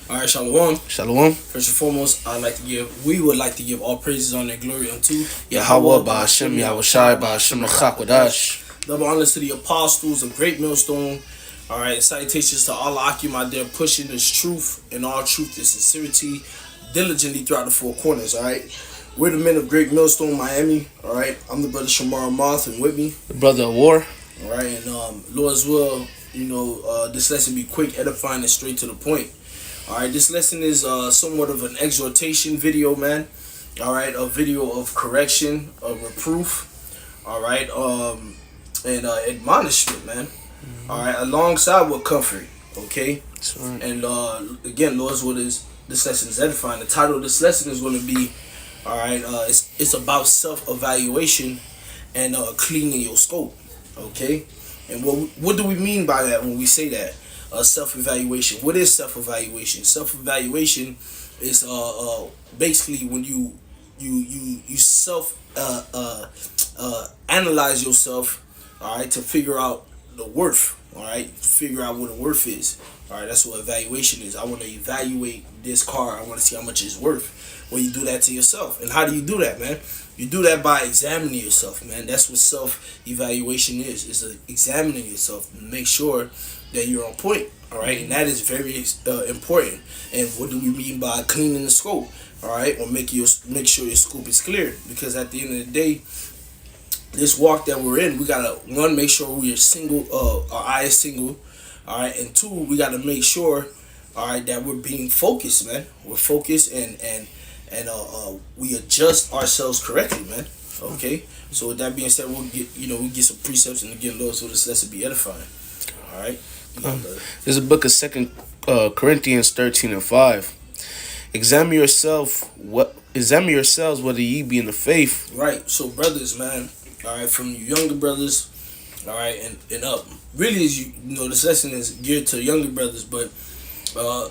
All right, Shalom. Shalom. First and foremost, we would like to give all praises, honor, and glory unto Yahweh Ba'Hashem Yahushai Ba'Hashem L'Chakwadash. Double honors to the apostles of Great Millstone. All right, salutations to all Akim out there pushing this truth and all truth and sincerity diligently throughout the four corners. All right, we're the men of Great Millstone, Miami. All right, I'm the brother Shamar Moth, and with me, The brother of war. all right, and Lord's will, this lesson be quick, edifying, and straight to the point. All right, this lesson is somewhat of an exhortation video, man. All right, a video of correction, of reproof. All right, and admonishment, man. All right, alongside with comfort. Okay, Right. and again, Lord's will is this lesson is edifying. The title of this lesson is going to be, all right, it's about self-evaluation and cleaning your scope. Okay, and what do we mean by that when we say that? Self-evaluation. What is self-evaluation? Self-evaluation is basically when you self analyze yourself, all right, to figure out the worth, all right, figure out what the worth is, all right. That's what evaluation is. I want to evaluate this car. I want to see how much it's worth. Well, you do that to yourself, and how do you do that, man? You do that by examining yourself, man. That's what self-evaluation is examining yourself and make sure that you're on point, all right? And that is very important. And what do we mean by cleaning the scope, all right? Or make sure your scope is clear, because at the end of the day, this walk that we're in, we gotta, one, make sure we are single, our eye is single, all right? And two, we gotta make sure, all right, that we're being focused, man. We're focused and we adjust ourselves correctly, man. Okay. So with that being said, we get some precepts, and again, Lord, so this lesson be edifying. All right. There's a book of 2 Corinthians 13:5. Examine yourselves whether ye be in the faith. Right. So brothers, man. All right, from you younger brothers, all right, and up. Really, is this lesson is geared to younger brothers, but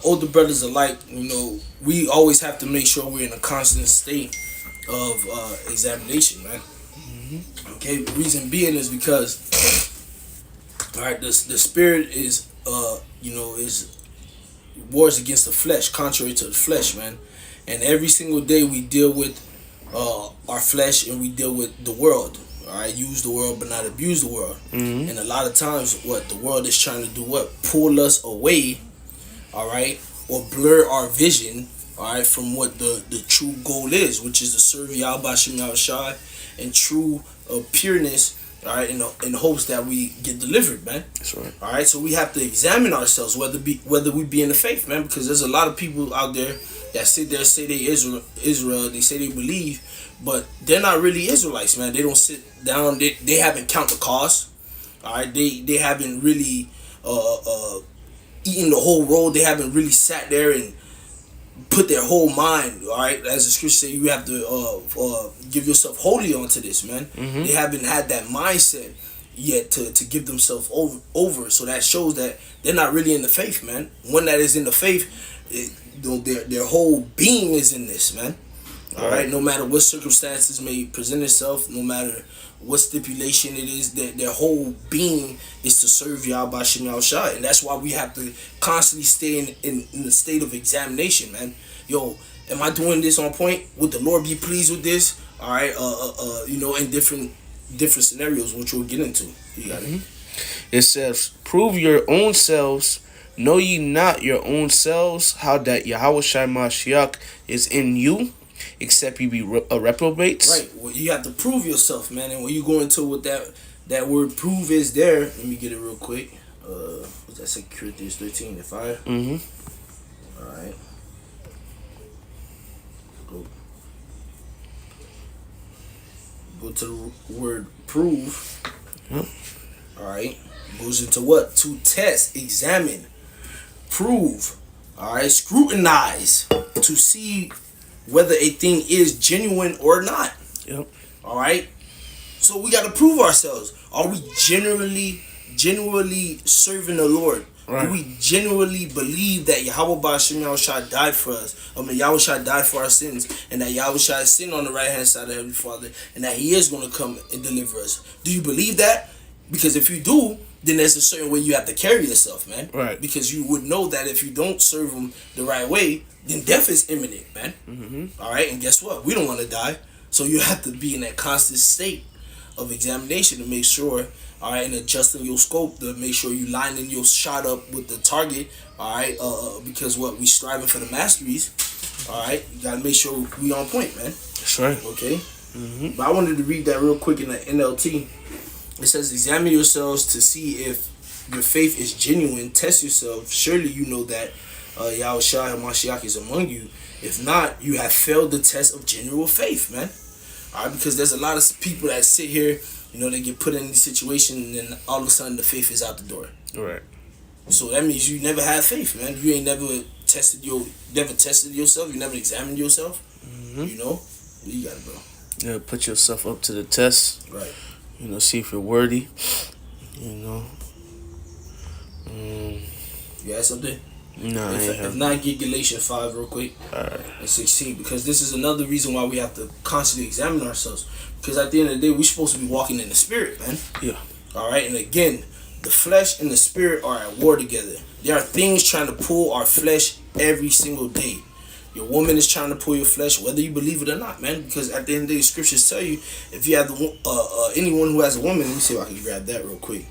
older brothers alike. We always have to make sure we're in a constant state of examination, man. Okay. The reason being is because, all right, the spirit is is wars against the flesh, contrary to the flesh, man. And every single day we deal with our flesh, and we deal with the world. All right, use the world but not abuse the world. And a lot of times, what the world is trying to do, pull us away, all right, or blur our vision, all right, from what the true goal is, which is to serve Yahweh Ba'Hashem Yahushai and true pureness, all right, in hopes that we get delivered, man. That's right. All right, so we have to examine ourselves whether we be in the faith, man, because there's a lot of people out there that sit there, say they Israel, they say they believe, but they're not really Israelites, man. They don't sit down. They haven't counted the cost. All right, they haven't really eaten the whole road. They haven't really sat there and put their whole mind, all right, as the scripture say, you have to give yourself wholly onto this, man. They haven't had that mindset yet to give themselves over. So that shows that they're not really in the faith, man. One that is in the faith, their whole being is in this, man. All right, no matter what circumstances may present itself, no matter what stipulation it is, their whole being is to serve Yahweh Ba'Hashem Yahushai. And that's why we have to constantly stay in the state of examination, man. Yo, am I doing this on point? Would the Lord be pleased with this? All right, in different scenarios, which we'll get into. You got it? It says, "Prove your own selves. Know ye not your own selves, how that Yahweh Shai Mashiach is in you, except you be reprobates." Right. Well, you have to prove yourself, man. And when you go into what that word "prove" is there, let me get it real quick. What's that? 2 Corinthians 13:5. All right. Go to the word "prove." All right. Goes into what? To test, examine, prove. All right. Scrutinize to see whether a thing is genuine or not. Yep. All right. So we got to prove ourselves. Are we genuinely serving the Lord? Right. Do we genuinely believe that Yahweh Ba'Hashem Yahushai died for us? Yahushai died for our sins, and that Yahushai is sitting on the right hand side of the Heavenly Father, and that He is going to come and deliver us. Do you believe that? Because if you do, then there's a certain way you have to carry yourself, man. Right. Because you would know that if you don't serve him the right way, then death is imminent, man. All right, and guess what? We don't want to die, so you have to be in that constant state of examination to make sure, all right, and adjusting your scope to make sure you lining your shot up with the target, all right, because what we striving for the masteries, all right, you gotta make sure we on point, man. That's right. Okay. But I wanted to read that real quick in the NLT. It says, examine yourselves to see if your faith is genuine. Test yourself. Surely you know that Yahushua HaMashiach is among you. If not, you have failed the test of genuine faith, man. All right, because there's a lot of people that sit here, you know, they get put in these situations, and then all of a sudden the faith is out the door. Right. So that means you never had faith, man. You ain't never tested yourself. You never examined yourself. You know, you got it, bro. Yeah, put yourself up to the test. Right. You know, see if you're worthy. You know. You had something? No, If not, get Galatians 5 real quick. Alright. And 16, because this is another reason why we have to constantly examine ourselves. Because at the end of the day, we're supposed to be walking in the spirit, man. Yeah. All right, and again, the flesh and the spirit are at war together. There are things trying to pull our flesh every single day. Your woman is trying to pull your flesh, whether you believe it or not, man. Because at the end of the day, the scriptures tell you, if you have anyone who has a woman, let me see if I can grab that real quick.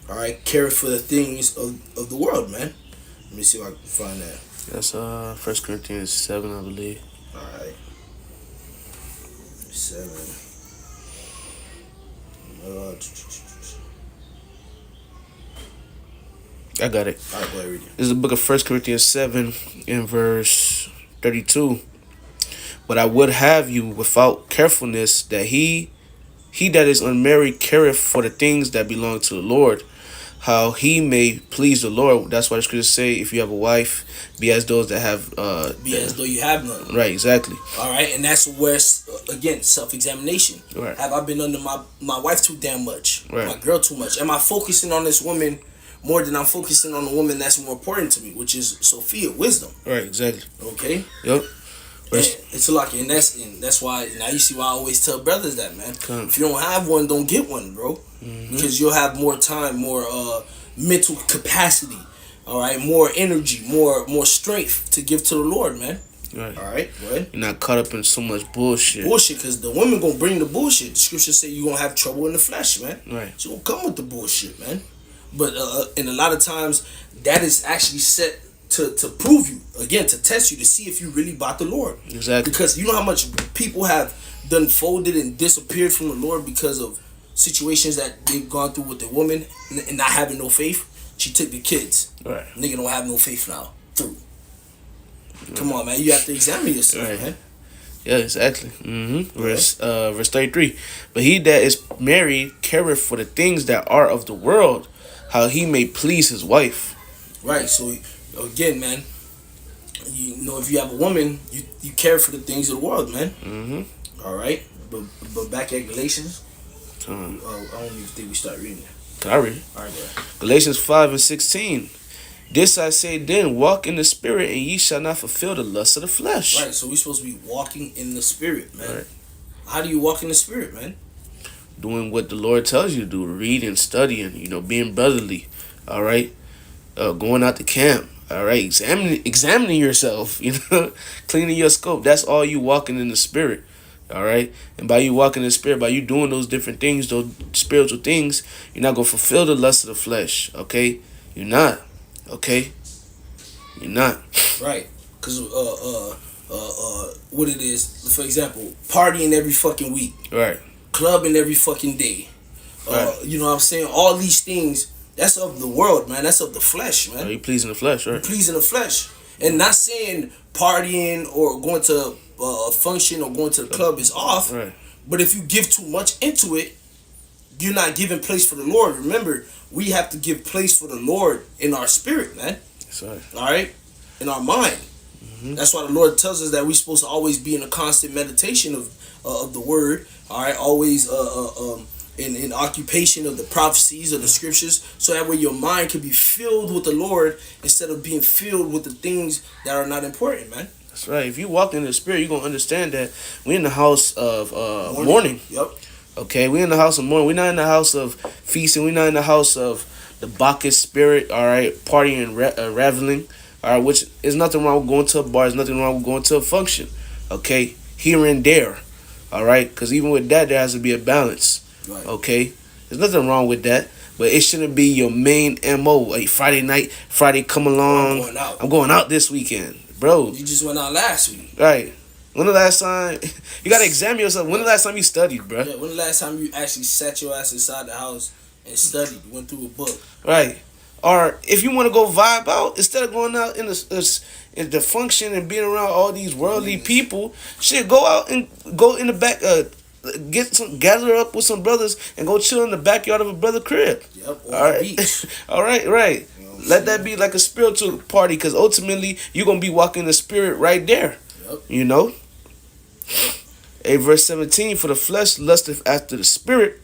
All right, care for the things of the world, man. Let me see if I can find that. That's 1 Corinthians 7, I believe. All right, 7. I got it. All right, go ahead, read it. This is the book of 1 Corinthians 7 in verse 32. But I would have you without carefulness, that he that is unmarried careth for the things that belong to the Lord, how he may please the Lord. That's why the scriptures say, if you have a wife, be as those that have Be as though you have none. right, exactly. All right, and that's where again, self-examination. Right. Have I been under my wife too damn much? Right. My girl too much? Am I focusing on this woman more than I'm focusing on the woman that's more important to me, which is Sophia, wisdom? Right, exactly. Okay. Yep. And it's lucky, and that's why now you see why I always tell brothers that, man. If you don't have one, don't get one, bro, because you'll have more time, more mental capacity, all right, more energy, more strength to give to the Lord, man. Right. All right, go ahead. You're not caught up in so much bullshit. Because the women gonna bring the bullshit. The scriptures say you gonna have trouble in the flesh, man. Right. She gonna come with the bullshit, man. But and a lot of times that is actually set to prove you, again, to test you, to see if you really bought the Lord. Exactly. Because you know how much people have done folded and disappeared from the Lord because of situations that they've gone through with the woman and not having no faith. She took the kids. Right. Nigga don't have no faith now. Through. Come on, man. You have to examine yourself, Right. man. Yeah, exactly. Verse 33. But he that is married careth for the things that are of the world, how he may please his wife. Right. So again, man, you know, if you have a woman, you care for the things of the world, man. All right. But back at Galatians, I don't even think we start reading it. Can I read it? All right, go ahead. Galatians 5:16. This I say then, walk in the spirit, and ye shall not fulfill the lust of the flesh. Right. So we're supposed to be walking in the spirit, man. Right. How do you walk in the spirit, man? Doing what the Lord tells you to do, reading, studying, being brotherly. All right. Going out to camp. All right. Examining yourself, cleaning your scope. That's all you walking in the spirit. All right. And by you walking in the spirit, by you doing those different things, those spiritual things, you're not going to fulfill the lust of the flesh. Okay. You're not. Okay. You're not. Right. Because what it is, for example, partying every fucking week. Right. Clubbing every fucking day. Right. You know what I'm saying? All these things, that's of the world, man. That's of the flesh, man. Are you pleasing the flesh, right? Pleasing the flesh. And not saying partying or going to a function or going to the club is off. Right. But if you give too much into it, you're not giving place for the Lord. Remember, we have to give place for the Lord in our spirit, man. That's right. All right? In our mind. That's why the Lord tells us that we're supposed to always be in a constant meditation of the word. All right? Always in occupation of the prophecies of the scriptures, so that way your mind can be filled with the Lord instead of being filled with the things that are not important, man. That's right. If you walk in the spirit, you're going to understand that we're in the house of mourning. Yep. Okay, we're in the house of mourning. We're not in the house of feasting. We're not in the house of the Bacchus spirit, all right, partying and reveling, all right, which is nothing wrong with going to a bar. There's nothing wrong with going to a function, okay, here and there, all right, because even with that, there has to be a balance, Right. okay. There's nothing wrong with that, but it shouldn't be your main MO. Like Friday night, Friday come along. I'm going out this weekend, bro. You just went out last week. Right. When the last time you gotta examine yourself? When the last time you studied, bro? Yeah, when the last time you actually sat your ass inside the house and studied, went through a book? Right. Or if you want to go vibe out instead of going out in the function and being around all these worldly people, shit, go out and go in the back. Gather up with some brothers and go chill in the backyard of a brother crib. Yep. Or All right. beach. All right. Right. You know what I'm Let saying? that be like a spiritual party, because ultimately you're gonna be walking the spirit right there. Yep. You know. Verse 17, for the flesh lusteth after the spirit,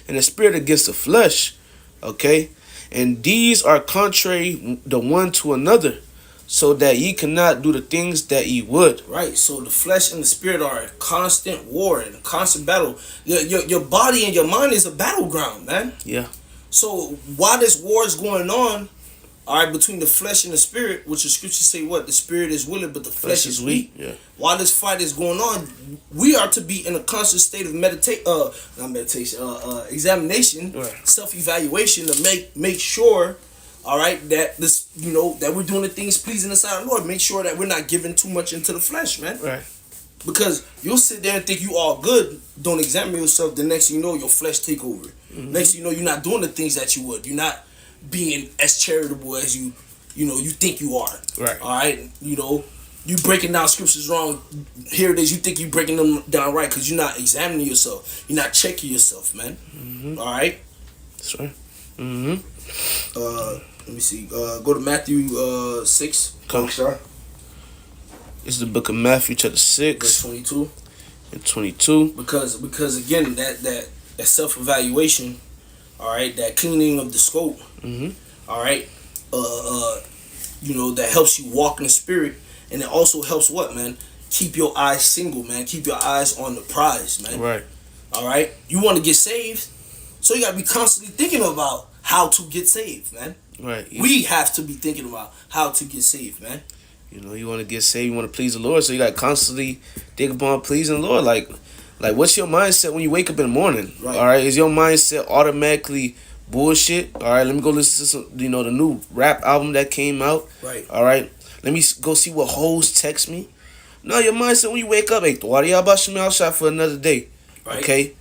and the spirit against the flesh. Okay? And these are contrary the one to another, so that ye cannot do the things that ye would. Right. So the flesh and the spirit are a constant war and a constant battle. Your body and your mind is a battleground, man. Yeah. So while this war is going on, all right, between the flesh and the spirit, which the scriptures say what? The spirit is willing, but the flesh is weak. Yeah. While this fight is going on, we are to be in a constant state of examination, Right. self-evaluation to make sure, all right, that this, that we're doing the things pleasing inside the Lord. Make sure that we're not giving too much into the flesh, man. Right. Because you'll sit there and think you all good, don't examine yourself. The next thing you know, your flesh take over. Next thing you know, you're not doing the things that you would. You're not being as charitable as you think you are. Right. All right. You breaking down scriptures wrong. Here it is. You think you breaking them down right because you're not examining yourself. You're not checking yourself, man. All right. That's right. Let me see. Go to Matthew 6. Come. It's the book of Matthew, chapter Verse 6 22. and 22. Because again, that self-evaluation, all right, that cleaning of the scope, all right, that helps you walk in the spirit, and it also helps what, man? Keep your eyes single, man. Keep your eyes on the prize, man. Right. All right, you want to get saved, so you gotta be constantly thinking about how to get saved, man. Right. We have to be thinking about how to get saved, man. You want to get saved, you want to please the Lord, so you got to constantly think about pleasing the Lord. Like what's your mindset when you wake up in the morning? Right. All right, is your mindset automatically bullshit? All right, let me go listen to some, the new rap album that came out. Right. All right, let me go see what hoes text me. No, your mindset when you wake up, hey, shot for another day. Right. Okay.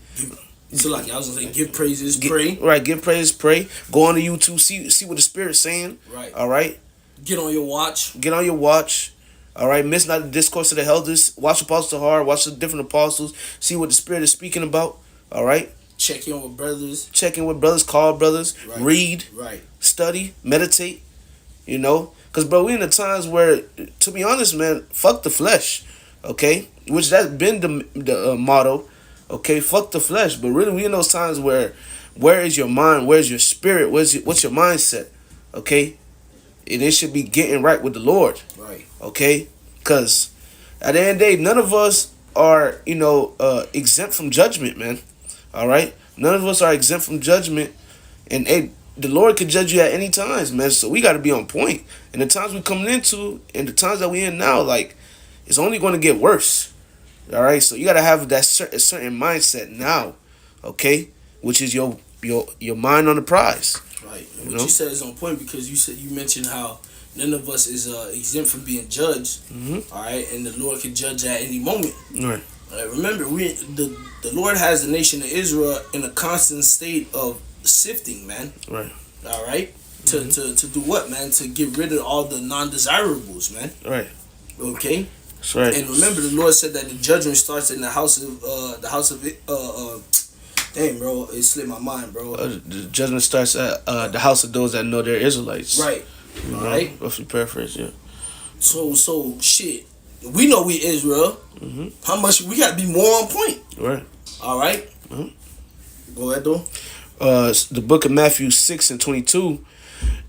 So like I was gonna say, give praises, pray. Right, give praises, pray. Go on to YouTube, see what the Spirit's saying. Right. All right. Get on your watch. Get on your watch. All right. Miss not the discourse of the elders. Watch Apostle Hard. Watch the different apostles. See what the Spirit is speaking about. All right. Check in with brothers. Check in with brothers. Call brothers. Right. Read. Right. Study. Meditate. Because, bro, we in the times where, to be honest, man, fuck the flesh. Okay. Which that's been the motto. Okay. Fuck the flesh. But really, we in those times where is your mind? Where's your spirit? What's your mindset? Okay. And it should be getting right with the Lord. Right. Okay? Because at the end of the day, none of us are, exempt from judgment, man. All right? None of us are exempt from judgment. And the Lord could judge you at any times, man. So we got to be on point. And the times we're coming into and the times that we're in now, like, it's only going to get worse. All right? So you got to have that certain mindset now. Okay? Which is your mind on the prize. Right. And what you said is on point because you mentioned how none of us is exempt from being judged. All right, and the Lord can judge at any moment. Right. All right. Remember, the Lord has the nation of Israel in a constant state of sifting, man. Right. All right. To do what, man? To get rid of all the non-desirables, man. Right. Okay. That's right. And remember, the Lord said that the judgment starts in the house of Damn, bro, it slipped my mind, bro. The judgment starts at the house of those that know they're Israelites. Right. All right. Roughly paraphrase, yeah. So shit. We know we Israel. How much we got to be more on point? Right. All right. Go ahead, though. The book of Matthew 6 and 22.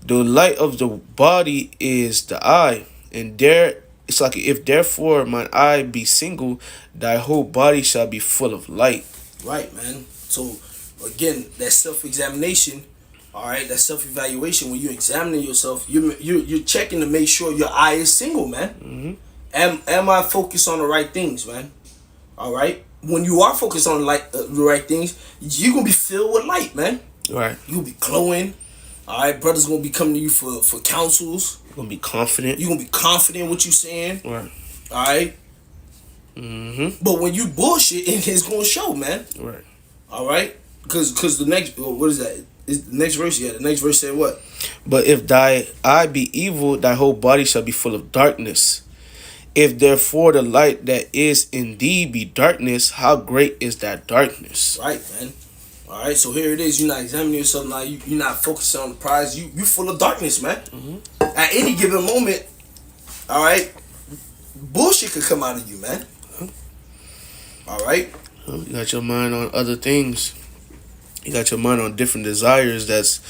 The light of the body is the eye, and it's like, if therefore mine eye be single, thy whole body shall be full of light. Right, man. So again, that self-examination, All right, that self-evaluation when you're examining yourself, you're checking to make sure your eye is single, man. Am I focused on the right things, man? All right. When you are focused on the right things, you're gonna be filled with light, man. Right. You'll be glowing. All right, brothers gonna be coming to you for counsels. You're gonna be confident. You're gonna be confident in what you're saying. Right. All right. But when you bullshit, it's gonna show, man. Right. All right. Because the next, what is that? Is the next verse? Yeah, the next verse said what? But if thy eye be evil, thy whole body shall be full of darkness. If therefore the light that is in thee be darkness, how great is that darkness? Right, man. All right, so here it is. You're not examining yourself now. You're not focusing on the prize. You full of darkness, man. At any given moment, all right, bullshit could come out of you, man. All right. You got your mind on other things. You got your mind on different desires that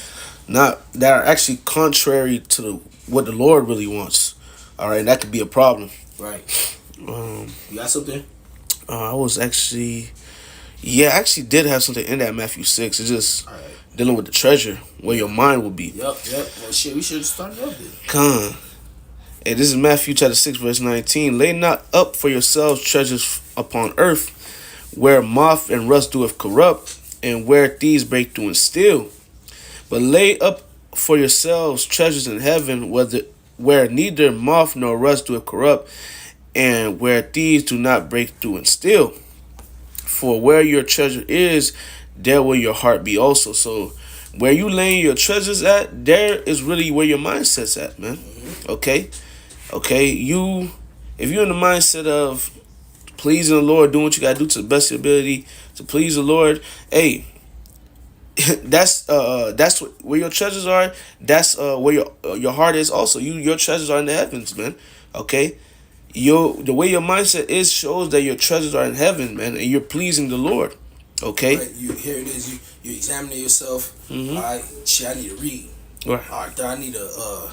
are actually contrary to what the Lord really wants. All right, and that could be a problem. Right. You got something? I actually did have something in that Matthew 6. It's just dealing with the treasure, where your mind will be. Yep. Well, shit, we should have started up there. Con. Hey, this is Matthew chapter 6, verse 19. Lay not up for yourselves treasures upon earth, where moth and rust doeth corrupt, and where thieves break through and steal. But lay up for yourselves treasures in heaven, where neither moth nor rust doeth corrupt, and where thieves do not break through and steal. For where your treasure is, there will your heart be also. So where you laying your treasures at, there is really where your mindset's at, man. Okay? If you're in the mindset of pleasing the Lord, doing what you gotta do to the best of your ability to please the Lord, hey, that's where your treasures are. That's where your heart is also. Your treasures are in the heavens, man. Okay? The way your mindset is shows that your treasures are in heaven, man, and you're pleasing the Lord. Okay? Right, here it is. You examining yourself. All right, shit, I need to read. Right. All right, I need to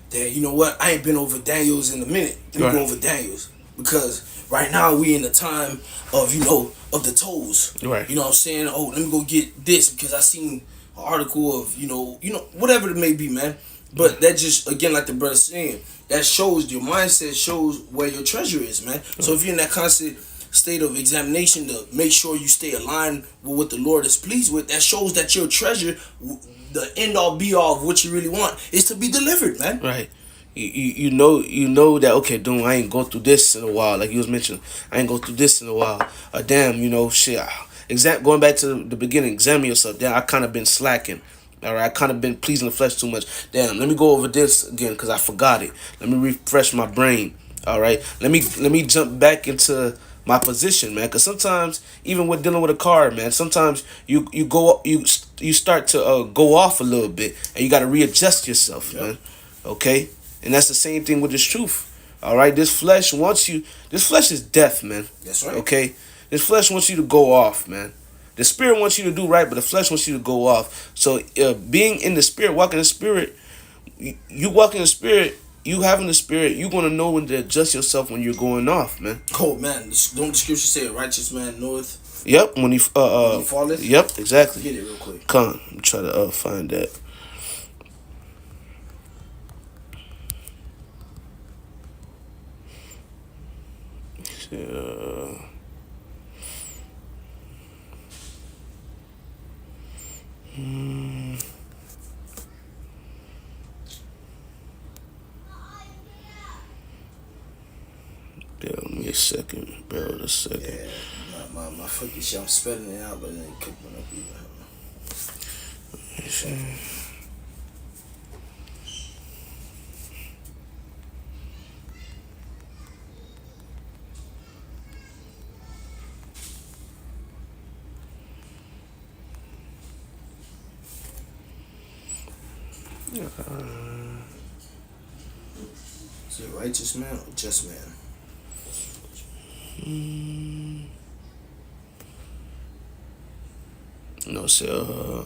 Dad, you know what? I ain't been over Daniels in a minute. Let me go over Daniels. Because right now we in the time of, of the toes. Right. You know what I'm saying? Oh, let me go get this because I seen an article of, whatever it may be, man. But that just, again, like the brother saying, that shows, your mindset shows where your treasure is, man. So if you're in that constant state of examination to make sure you stay aligned with what the Lord is pleased with, that shows that your treasure, the end all be all of what you really want, is to be delivered, man. Right. You know that, okay, dude, I ain't go through this in a while. Like you was mentioning, I ain't go through this in a while. Damn, shit. Going back to the beginning, examine yourself. Damn, I kind of been slacking. All right, I kind of been pleasing the flesh too much. Damn, let me go over this again because I forgot it. Let me refresh my brain. All right, let me jump back into my position, man. Because sometimes, even with dealing with a car, man, sometimes you start to go off a little bit, and you got to readjust yourself, man. Okay, and that's the same thing with this truth. All right, this flesh wants you. This flesh is death, man. That's right. Okay, this flesh wants you to go off, man. The spirit wants you to do right, but the flesh wants you to go off. So being in the spirit, walking in the spirit, you walk in the spirit, you having the spirit, you're going to know when to adjust yourself when you're going off, man. Oh, man. Don't the scripture say a righteous man knoweth? Yep, when he falleth? Yep, exactly. Get it real quick. Come on, I'm trying to find that. Give me a second. Bear with a second. Yeah, my fucking shit. I'm spelling it out, but then it could not be. Is it righteous man or just man? No, sir.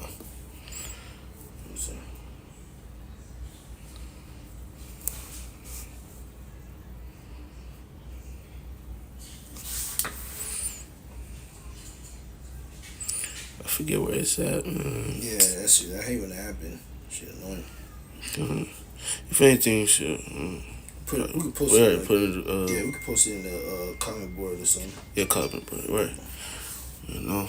forget where it's at. Yeah, that shit. I hate when that happen. Shit annoying. If anything, shit. We could post Right, it. Like, put it. yeah, we could post it in the comment board or something. Yeah, comment board. Right. You know.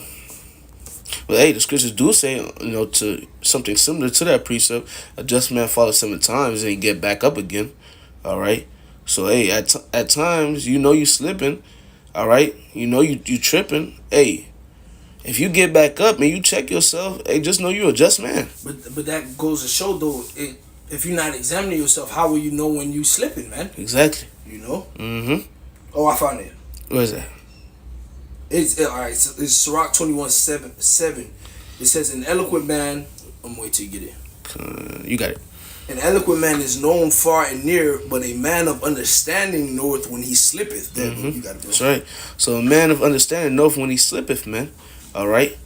But hey, the scriptures do say, to something similar to that precept: a just man falls 7 times and he get back up again. All right. So hey, at times you slipping. All right. You tripping. Hey, if you get back up and you check yourself, hey, just know you're a just man. But that goes to show though, if you're not examining yourself, how will you know when you slipping, man? Exactly. You know. Mm-hmm. Oh, I found it. What is that? It's all right. It's Sirach 21:7. It says, "An eloquent man." I'm wait till you get it. You got it. An eloquent man is known far and near, but a man of understanding knoweth when he slippeth. There, you got it, bro. That's right. So a man of understanding knoweth when he slippeth, man. All right.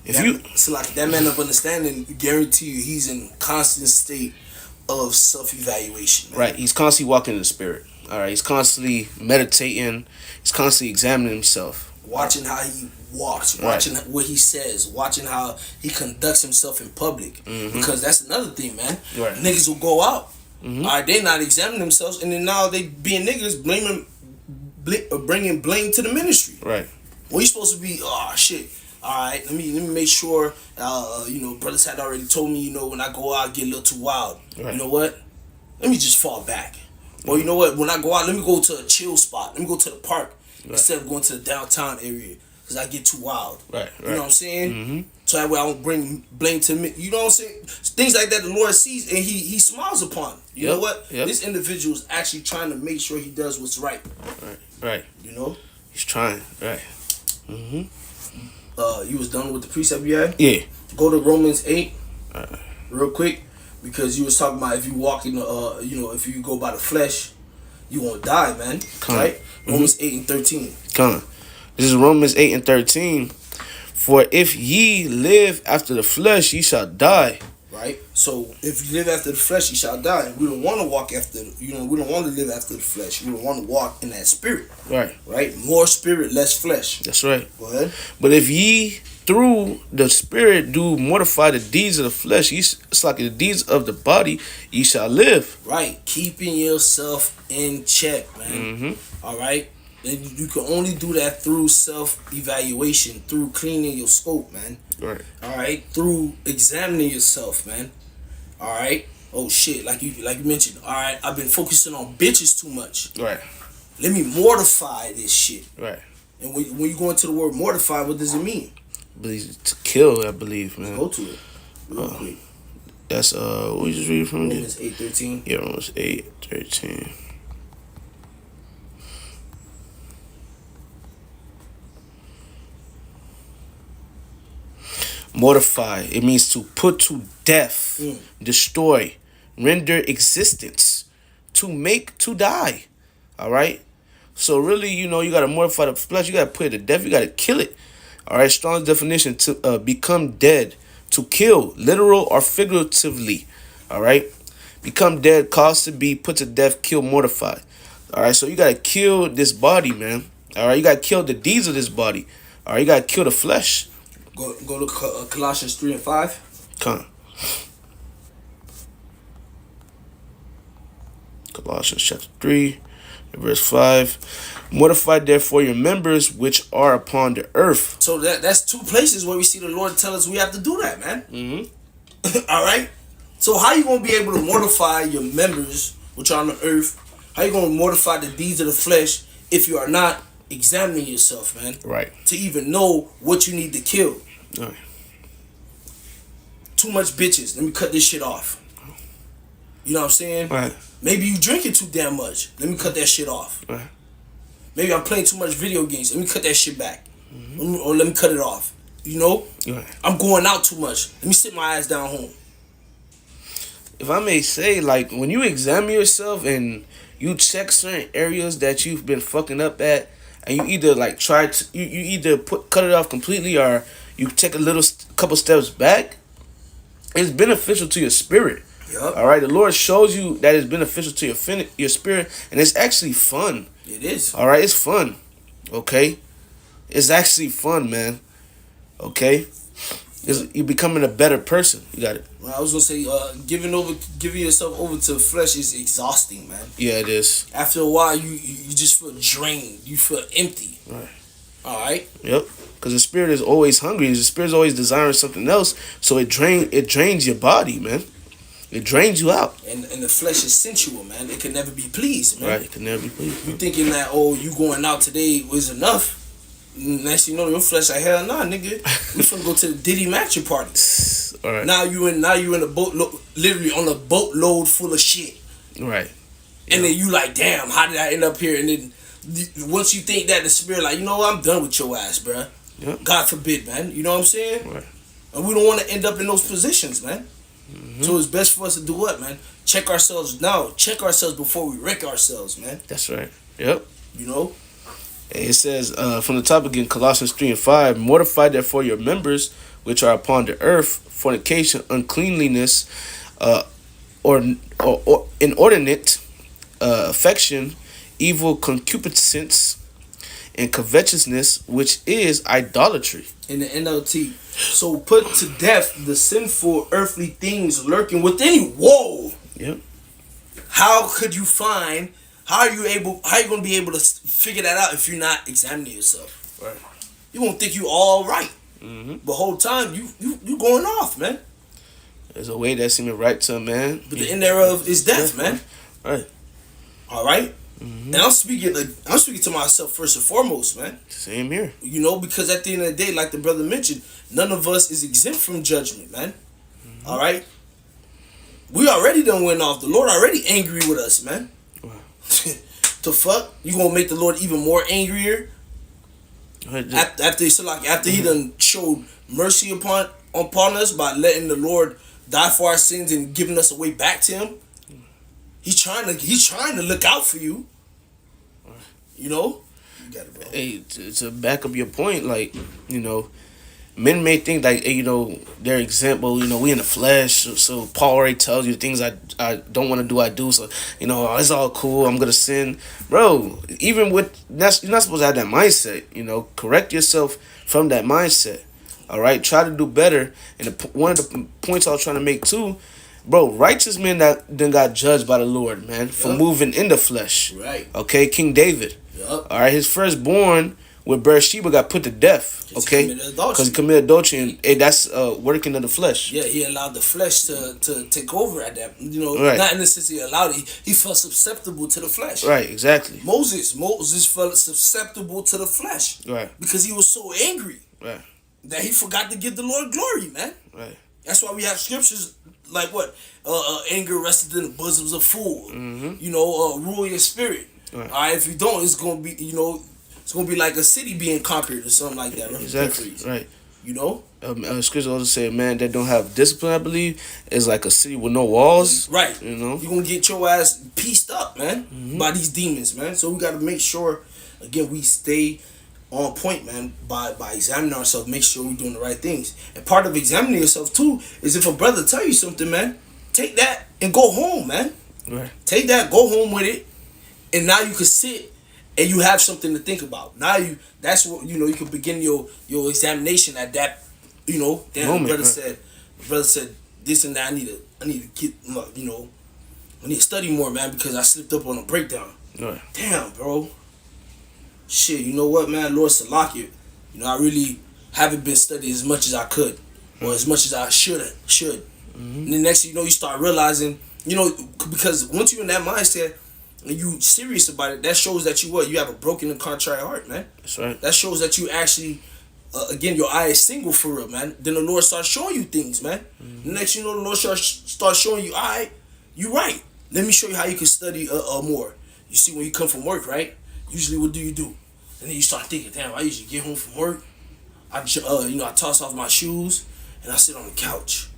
So like that man of understanding, guarantee you, he's in constant state of self-evaluation. Man. Right. He's constantly walking in the spirit. All right. He's constantly meditating. He's constantly examining himself. Watching how he walks, watching what he says, watching how he conducts himself in public. Mm-hmm. Because that's another thing, man. Right. Niggas will go out. Mm-hmm. All right, they not examining themselves, and then now they being niggas bringing blame to the ministry. Right. Well, you supposed to be, oh shit. All right, let me make sure. Brothers had already told me, when I go out, I get a little too wild. Right. You know what? Let me just fall back. Or you know what? When I go out, let me go to a chill spot. Let me go to the park. Right. Instead of going to the downtown area, because I get too wild. Right. You know what I'm saying? Mm-hmm. So that way I don't bring blame to me. You know what I'm saying? Things like that the Lord sees and he smiles upon. You know what? Yep. This individual is actually trying to make sure he does what's right. Right. You know? He's trying. Right. Mm-hmm. You was done with the precept you had? Yeah. Go to Romans 8 real quick, because you was talking about if you walk in if you go by the flesh, you won't die, man. Right? Mm-hmm. Romans 8:13. Come on. This is Romans 8:13. For if ye live after the flesh, ye shall die. Right? So if you live after the flesh, you shall die. And we don't want to walk after, we don't want to live after the flesh. We don't want to walk in that spirit. Right? More spirit, less flesh. That's right. Go ahead. But if ye through the spirit do mortify the deeds of the flesh, it's like the deeds of the body, ye shall live. Right. Keeping yourself in check, man. Mm-hmm. All right. And you can only do that through self-evaluation, through cleaning your scope, man. Right. All right. Through examining yourself, man. All right. Oh shit, like you mentioned. All right. I've been focusing on bitches too much. Right. Let me mortify this shit. Right. And when you go into the word mortify, what does it mean? To kill, I believe, man. Go to it real quick. That's what we just read from Romans 8:13. Yeah, Romans 8:13. Mortify. It means to put to death, destroy, render existence, to make, to die. All right. So really, you gotta mortify the flesh. You gotta put it to death. You gotta kill it. All right. Strong's definition: to become dead, to kill, literal or figuratively. All right. Become dead, cause to be, put to death, kill, mortify. All right. So you gotta kill this body, man. All right. You gotta kill the deeds of this body. All right. You gotta kill the flesh. Go to Colossians 3:5. Come on. Colossians chapter 3, verse 5. Mortify therefore your members which are upon the earth. So that's two places where we see the Lord tell us we have to do that, man. Mm-hmm. All right. So how you gonna be able to mortify your members which are on the earth? How you gonna mortify the deeds of the flesh if you are not examining yourself, man? Right. To even know what you need to kill. Right. Too much bitches. Let me cut this shit off. You know what I'm saying? Right. Maybe you drinking too damn much. Let me cut that shit off. Right. Maybe I'm playing too much video games. Let me cut that shit back. Or let me cut it off. You know? Right. I'm going out too much. Let me sit my ass down home. If I may say, like, when you examine yourself and you check certain areas that you've been fucking up at, and you either like try to you either cut it off completely or you take a couple steps back, it's beneficial to your spirit. Yep. All right, the Lord shows you that it's beneficial to your spirit, and it's actually fun. It is. All right, it's fun. Okay, it's actually fun, man. Okay, You're becoming a better person. You got it. Well, I was gonna say, giving yourself over to the flesh is exhausting, man. Yeah, it is. After a while, you just feel drained. You feel empty. Right. All right. Yep. Because the spirit is always hungry. The spirit is always desiring something else. So it drains your body, man. It drains you out. And the flesh is sensual, man. It can never be pleased, man. Right. It can never be pleased. You thinking that, oh, you going out today was enough. Next thing you know, your flesh like, hell nah, nigga. We finna go to the Diddy Matcher party. All right. Now you in a boat, literally on a boatload full of shit. Right. And then you like, damn, how did I end up here? And then once you think that, the spirit like, you know what, I'm done with your ass, bruh. Yep. God forbid, man. You know what I'm saying? Right. And we don't want to end up in those positions, man. Mm-hmm. So it's best for us to do what, man? Check ourselves now. Check ourselves before we wreck ourselves, man. That's right. Yep. You know? It says from the top again, Colossians 3:5, mortify therefore your members which are upon the earth, fornication, uncleanliness, or inordinate affection, evil concupiscence, and covetousness, which is idolatry. In the NLT. So put to death the sinful earthly things lurking within you. Whoa! Yep. How could you find? How are you gonna be able to figure that out if you're not examining yourself? Right. You won't think you all right. Mm-hmm. The whole time you going off, man. There's a way that seems right to a man, But the end thereof is death, man. Right. All right. Mm-hmm. And I'm speaking to myself first and foremost, man. Same here. You know, because at the end of the day, like the brother mentioned, none of us is exempt from judgment, man. Mm-hmm. All right. We already done went off. The Lord already angry with us, man. Wow. The fuck? You gonna make the Lord even more angrier? After he done showed mercy upon us by letting the Lord die for our sins and giving us a way back to Him. He's trying to look out for you. You know? You got it, bro. Hey, to back up your point, like, you know, men may think like, hey, you know, their example, you know, we in the flesh, so Paul already tells you the things I don't want to do, I do. So, you know, it's all cool, I'm gonna sin, bro. Even with that's, you're not supposed to have that mindset. You know, correct yourself from that mindset. All right, try to do better. And one of the points I was trying to make too, bro, righteous men that then got judged by the Lord, man, for moving in the flesh. Right. Okay, King David. Yep. All right, his firstborn with Bathsheba got put to death. Okay, because he committed adultery, and hey, that's working of the flesh. Yeah, he allowed the flesh to take over at that. You know, right. Not in the sense he allowed it. He felt susceptible to the flesh. Right, exactly. Moses felt susceptible to the flesh. Right. Because he was so angry. Right. That he forgot to give the Lord glory, man. Right. That's why we have scriptures like what? Anger rested in the bosoms of fools. Mm-hmm. You know, rule your spirit. Right. All right, if you don't, it's gonna be, you know, it's gonna be like a city being conquered or something like that. Exactly. Right. You know. Scripture also say, man that don't have discipline, I believe, is like a city with no walls. Right. You know, you're gonna get your ass pieced up, man, by these demons, man. So we gotta make sure, again, we stay on point, man, by examining ourselves, make sure we're doing the right things. And part of examining yourself too is if a brother tell you something, man, take that and go home, man. Right. Take that, go home with it, and now you can sit and you have something to think about. Now that's what, you know, you can begin your examination at that, you know. Damn, moment, the brother said this and that. I need to get, you know, I need to study more, man, because I slipped up on a breakdown. Right. Damn, bro. Shit, you know what, man? Lord Salaki, you know, I really haven't been studying as much as I could, or as much as I should. Mm-hmm. And then next thing you know, you start realizing, you know, because once you're in that mindset and you serious about it, that shows that you have a broken and contrite heart, man. That's right. That shows that you actually, again, your eye is single for real, man. Then the Lord starts showing you things, man. Mm-hmm. The next thing you know, the Lord starts showing you, all right, you right. Let me show you how you can study more. You see, when you come from work, right? Usually, what do? And then you start thinking, damn, I usually get home from work. I toss off my shoes and I sit on the couch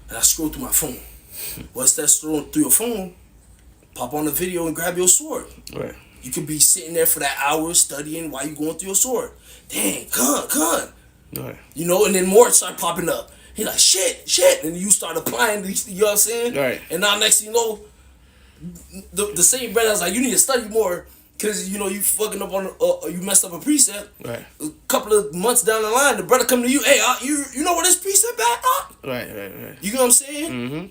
and I scroll through my phone. Well, instead of scrolling through your phone, pop on the video and grab your sword. Right. You could be sitting there for that hour studying while you going through your sword. Dang, con. Right. You know, and then more start popping up. He like, shit. And you start applying these, you know what I'm saying? Right. And now next thing you know, the same brother was like, you need to study more. because you know you fucking up on you messed up a precept. Right. A couple of months down the line, the brother come to you, hey, you know what this precept back up? Right. You know what I'm saying? Mm-hmm.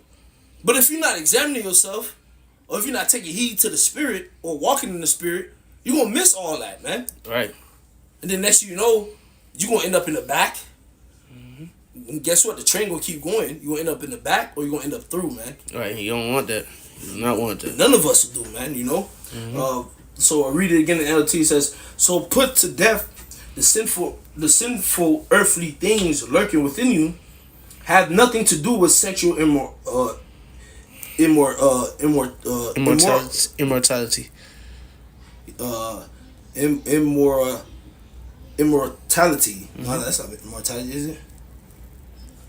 But if you're not examining yourself, or if you're not taking heed to the spirit or walking in the spirit, you're gonna miss all that, man. Right. And then next thing you know, you're gonna end up in the back. And guess what? The train gonna keep going. You're gonna end up in the back or you're gonna end up through, man. Right. You don't want that. You do not want that. None of us will do, man, you know? So I read it again in NLT. It says, so put to death the sinful earthly things lurking within you, have nothing to do with sexual Immortality. Immortality. No, that's not immortality, is it?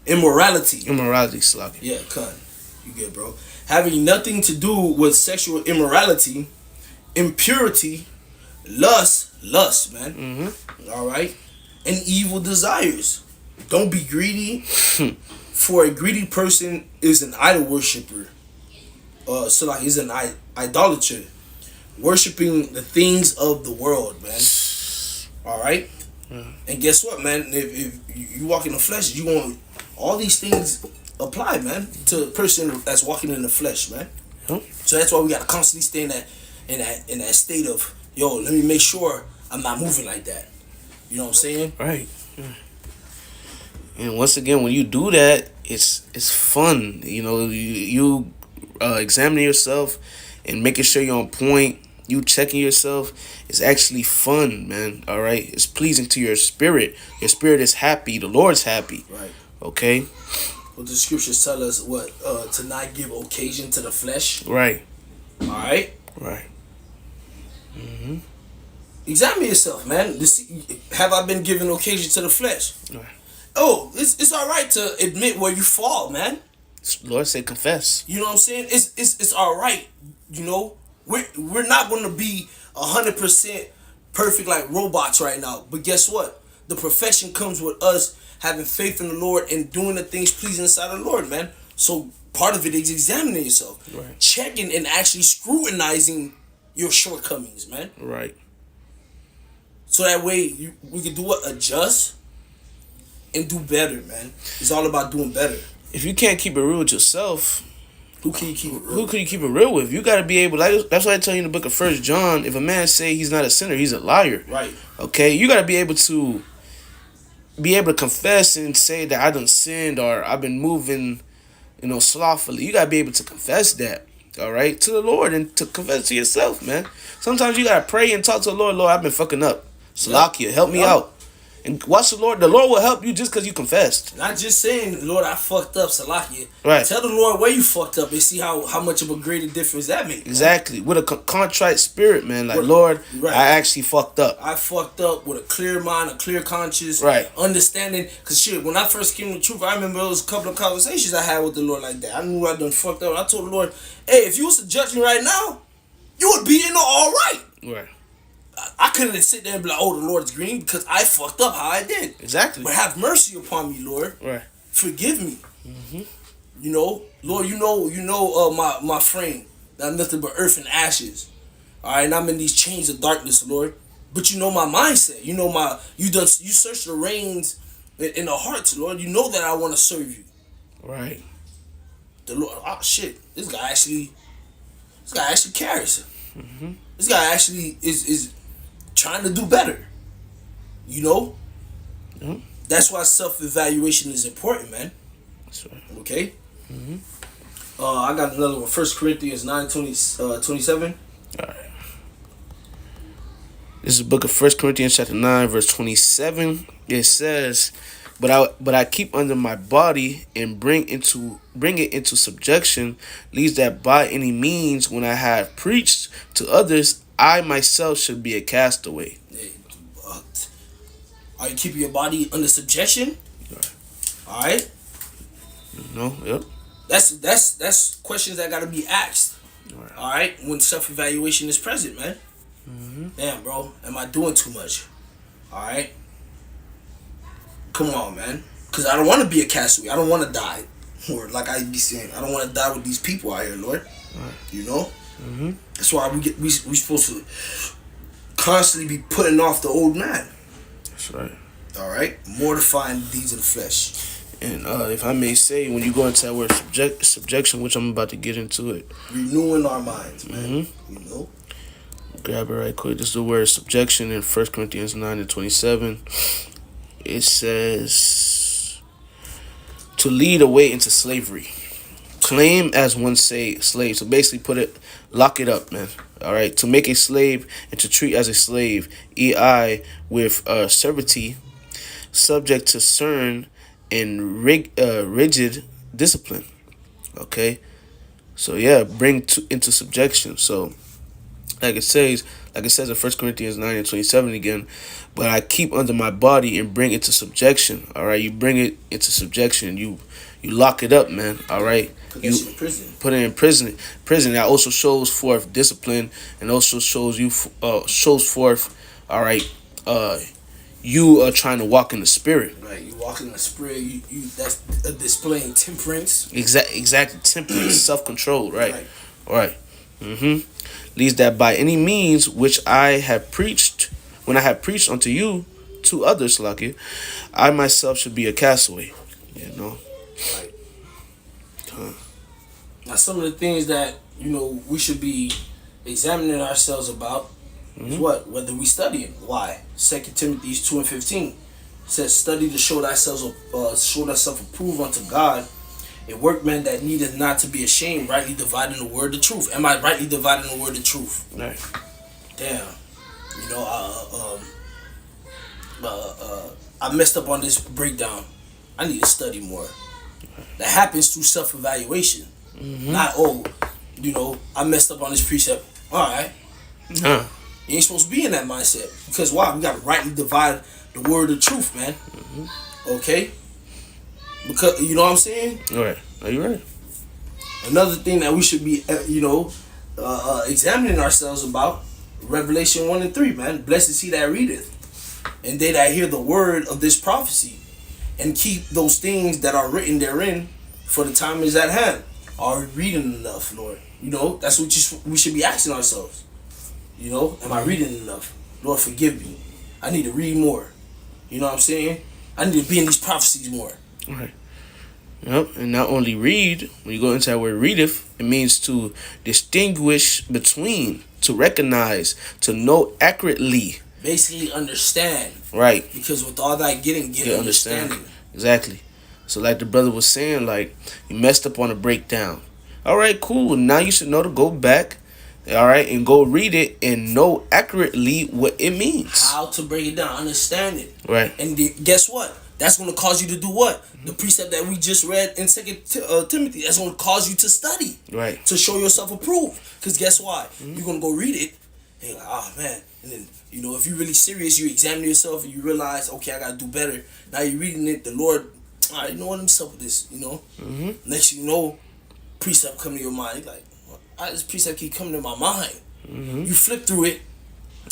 Immorality. Sloppy. Yeah, cut. You good, bro. Having nothing to do with sexual immorality, impurity, lust, man. All right, and evil desires. Don't be greedy, for a greedy person is an idol worshiper. So like he's an idolater, worshiping the things of the world, man. All right, and guess what, man? If you walk in the flesh, you want all these things apply, man, to a person that's walking in the flesh, man. So that's why we gotta constantly stay in that state of, yo, let me make sure I'm not moving like that. You know what I'm saying? Right. And once again, when you do that, it's fun. You know, you examining yourself and making sure you're on point. You checking yourself. It's actually fun, man. All right. It's pleasing to your spirit. Your spirit is happy. The Lord's happy. Right. Okay. Well, the scriptures tell us what to not give occasion to the flesh. Right. All right. Right. Examine yourself, man. Have I been giving occasion to the flesh? Right. Oh, it's all right to admit where you fall, man. Lord said confess. You know what I'm saying? It's all right. You know, we're not going to be 100% perfect like robots right now. But guess what? The perfection comes with us having faith in the Lord and doing the things pleasing inside the Lord, man. So part of it is examining yourself, right. Checking and actually scrutinizing your shortcomings, man. Right. So that way we can do what? Adjust and do better, man. It's all about doing better. If you can't keep it real with yourself, who can you keep it real? Who can you keep it real with? You got to be able. Like that's why I tell you in the book of 1 John. If a man say he's not a sinner, he's a liar. Right. Okay. You got to be able to confess and say that I done sinned or I've been moving, slothfully. You got to be able to confess that. All right, to the Lord and to confess to yourself, man. Sometimes you gotta pray and talk to the Lord. Lord, I've been fucking up. Salakia, help me out. And watch the Lord. The Lord will help you just because you confessed. Not just saying, Lord, I fucked up, Salakia. Right. Tell the Lord where you fucked up and see how much of a greater difference that makes. Exactly. With a contrite spirit, man. Like, Lord, right. I actually fucked up. I fucked up with a clear mind, a clear conscience. Right. Understanding. Because shit, when I first came to the truth, I remember there was a couple of conversations I had with the Lord like that. I knew I done fucked up. And I told the Lord, hey, if you was to judge me right now, you would be in all right. Right. I couldn't sit there and be like, oh, the Lord's green because I fucked up how I did. Exactly. But have mercy upon me, Lord. Right. Forgive me. Lord, you know my frame. Not nothing but earth and ashes. All right, and I'm in these chains of darkness, Lord. But you know my mindset. You know you search the reins in the hearts, Lord. You know that I want to serve you. Right. The Lord, shit. This guy actually cares. This guy actually is trying to do better. That's why self-evaluation is important, man. That's right. Okay. I got another one. 1 Corinthians 9:27. All right. This is the book of 1 Corinthians chapter 9, verse 27. It says, But I keep under my body and bring it into subjection, lest that by any means, when I have preached to others, I myself should be a castaway. Are you keeping your body under subjection? Right. All right. Yep. That's questions that gotta be asked. Right. All right. When self-evaluation is present, man. Damn, bro, am I doing too much? All right. Come on, man. Because I don't want to be a castaway. I don't want to die. Or like I be saying, I don't want to die with these people out here, Lord. Right. That's why we supposed to constantly be putting off the old man. That's right. All right, mortifying the deeds of the flesh. And if I may say, when you go into that word subjection, which I'm about to get into it, Renewing our minds, man. You know, grab it right quick. This is the word subjection in 1 Corinthians 9:27. It says to lead away into slavery, claim as one say slave. So basically, lock it up, man. All right, to make a slave and to treat as a slave, ei with servitude, subject to stern and rigid discipline. Okay, so yeah, into subjection. So like it says in 1 Corinthians 9:27 again, but I keep under my body and bring it to subjection. All right, you bring it into subjection. You lock it up, man. All right, put it in prison. Put it in prison. That also shows forth discipline, and also shows forth. All right, you are trying to walk in the spirit. Right, you walk in the spirit. You that's displaying temperance. Exactly, temperance, self-control. Right. All right. Leads that by any means which I have preached, when I have preached unto you to others, Lucky, I myself should be a castaway. You know. Right. Now, some of the things that we should be examining ourselves about is what? Whether we study it. Why? 2 Timothy 2:15 says, "Study to show thyself approved unto God, a workman that needeth not to be ashamed, rightly dividing the word of truth." Am I rightly dividing the word of truth? Right. Damn. I messed up on this breakdown. I need to study more. That happens through self-evaluation. Not, I messed up on this precept. All right. You ain't supposed to be in that mindset. Because why? We got to rightly divide the word of truth, man. Okay? Because, you know what I'm saying? All right. Are you right? Another thing that we should be, examining ourselves about, Revelation 1:3, man. Blessed is he that readeth, and they that hear the word of this prophecy, and keep those things that are written therein, for the time is at hand. Are we reading enough, Lord? That's what we should be asking ourselves. Am I reading enough? Lord, forgive me. I need to read more. You know what I'm saying? I need to be in these prophecies more. All right. Yep, and not only read, when you go into that word readeth, it means to distinguish between, to recognize, to know accurately. Basically understand. Right. Because with all that get understanding. Exactly. So like the brother was saying, like, you messed up on a breakdown. All right, cool. Now you should know to go back, all right, and go read it and know accurately what it means. How to break it down, understand it. Right. And guess what? That's going to cause you to do what? The precept that we just read in 2 Timothy, that's going to cause you to study. Right. To show yourself approved. Because guess what? You're going to go read it, and you're like, oh, man. And then, if you're really serious, you examine yourself and you realize, okay, I got to do better. Now you're reading it, the Lord, all right, let me stop with this, Next thing you know, precept come to your mind. You're like, this precept keep coming to my mind. You flip through it.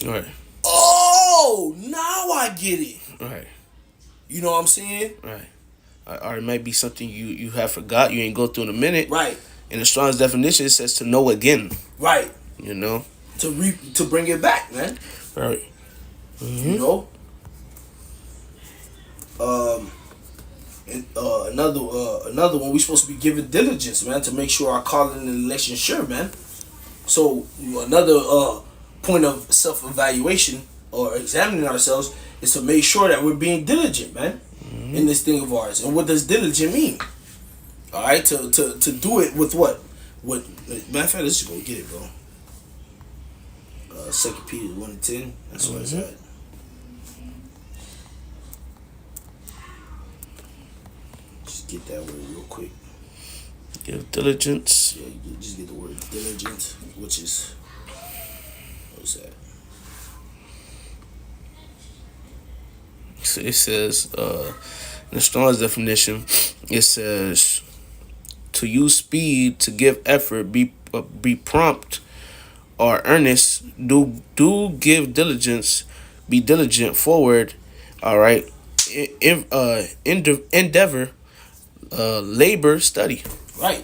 Right. Oh, now I get it. Right. You know what I'm saying? Right. Or it might be something you have forgot, you ain't go through in a minute. Right. In the Strong's definition, it says to know again. Right. To bring it back, man. Right. Another one, we supposed to be giving diligence, man, to make sure our calling and election sure, man. So another point of self-evaluation or examining ourselves is to make sure that we're being diligent, man, in this thing of ours. And what does diligent mean? All right, to do it with what? Matter of fact, let's just go get it, bro. 2 Peter 1:10. That's what it's at. Just get that word real quick. Give diligence. Yeah, just get the word diligent, which is, what's that? So it says, in the Strong's definition, it says to use speed, to give effort, be prompt or earnest, do give diligence, be diligent, forward, all right, endeavor, labor, study. Right.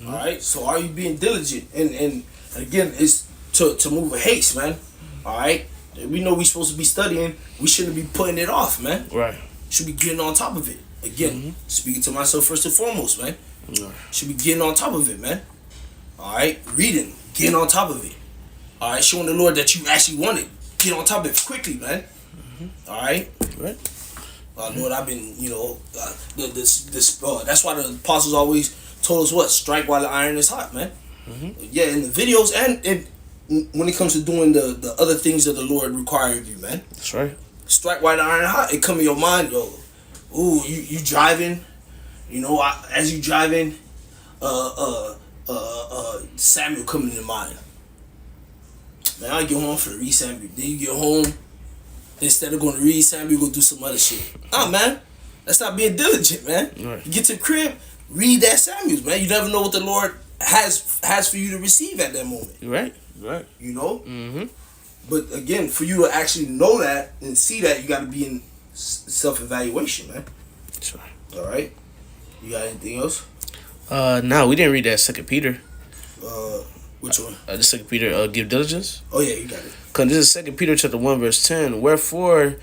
All right. So are you being diligent? And again, it's to move with haste, man. All right. We know we supposed to be studying. We shouldn't be putting it off, man. Right. Should be getting on top of it. Again, speaking to myself first and foremost, man. Right. Should be getting on top of it, man. All right, reading, getting on top of it. All right, showing the Lord that you actually want it. Get on top of it quickly, man. All right. Right. Lord, I've been, that's why the apostles always told us what? Strike while the iron is hot, man. Yeah, in the videos and when it comes to doing the other things that the Lord requires of you, man. That's right. Strike while the iron is hot. It come in your mind, yo. Ooh, you driving, as you driving, Samuel coming to mind. Man, I get home for the read Samuel. Then you get home, instead of going to read Samuel, you go do some other shit. Man, that's not being diligent, man. Right. You get to the crib, read that Samuel, man. You never know what the Lord has for you to receive at that moment. Right. Right. You know? Mm-hmm. But again, for you to actually know that and see that, you got to be in self-evaluation, man. That's right. All right? You got anything else? No, we didn't read that 2 Peter. Which one? The 2 Peter, give diligence. Oh, yeah, you got it. Because this is 2 Peter chapter 1, verse 10. Wherefore,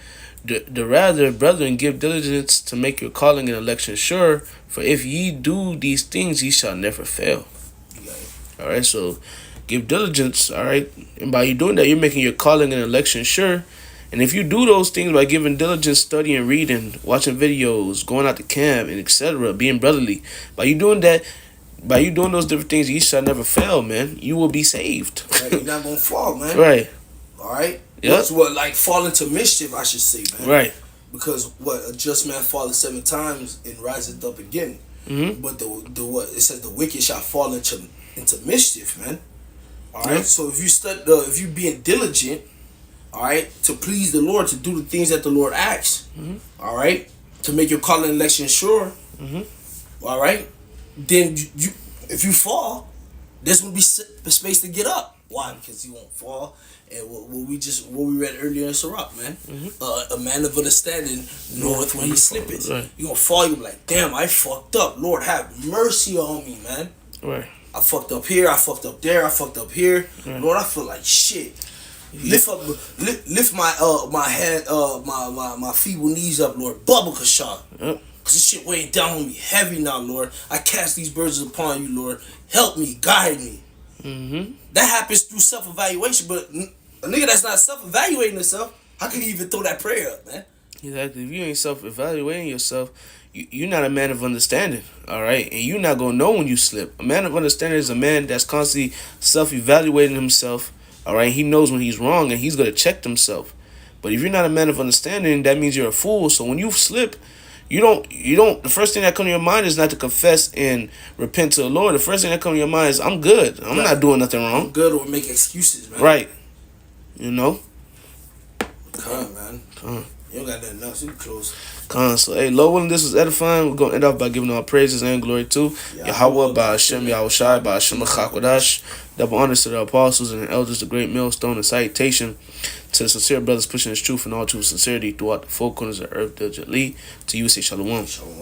the rather, brethren, give diligence to make your calling and election sure. For if ye do these things, ye shall never fail. You got it. All right, so give diligence, all right? And by you doing that, you're making your calling and election sure. And if you do those things by giving diligence, studying, reading, watching videos, going out to camp, and etc., being brotherly, by you doing those different things, you shall never fail, man. You will be saved. Right, you're not going to fall, man. Right. All right? Yep. That's what, fall into mischief, I should say, man. Right. Because a just man falleth 7 times and riseth up again. Mm-hmm. But the what? It says the wicked shall fall into mischief, man. All right? Yep. So if you being diligent, all right, to please the Lord, to do the things that the Lord asks, all right, to make your calling and election sure, all right, then you if you fall, there's going to be space to get up. Why? Because you won't fall. And what we read earlier in Sirach, man, a man of understanding knoweth when he slippeth. Right. You're going to fall, you're going to be like, damn, I fucked up. Lord, have mercy on me, man. Right. I fucked up here, I fucked up there, I fucked up here. Right. Lord, I feel like shit. Lift my head, my feeble knees up, Lord. Bubble Kasha. Yep. Cause this shit weighing down on me heavy now, Lord. I cast these burdens upon you, Lord. Help me, guide me. That happens through self-evaluation, but a nigga that's not self-evaluating himself, how can he even throw that prayer up, man? Exactly. If you ain't self-evaluating yourself, you're not a man of understanding, all right? And you're not going to know when you slip. A man of understanding is a man that's constantly self-evaluating himself, all right? He knows when he's wrong, and he's going to check himself. But if you're not a man of understanding, that means you're a fool. So when you slip, you don't, the first thing that comes to your mind is not to confess and repent to the Lord. The first thing that comes to your mind is, I'm good. I'm not doing nothing wrong. I'm good, or make excuses, man. Right. You know? Come on, man. You don't got nothing else. You close. So, hey, Lord willing, this was edifying. We're going to end off by giving all praises and glory to Yahweh, by Hashem, Yahushai, by Hashem, Chakodash. Double honors to the apostles and the elders, the great millstone, and salutation to the sincere brothers pushing this truth and all true sincerity throughout the four corners of the earth diligently. To you, say shalom. Shalom.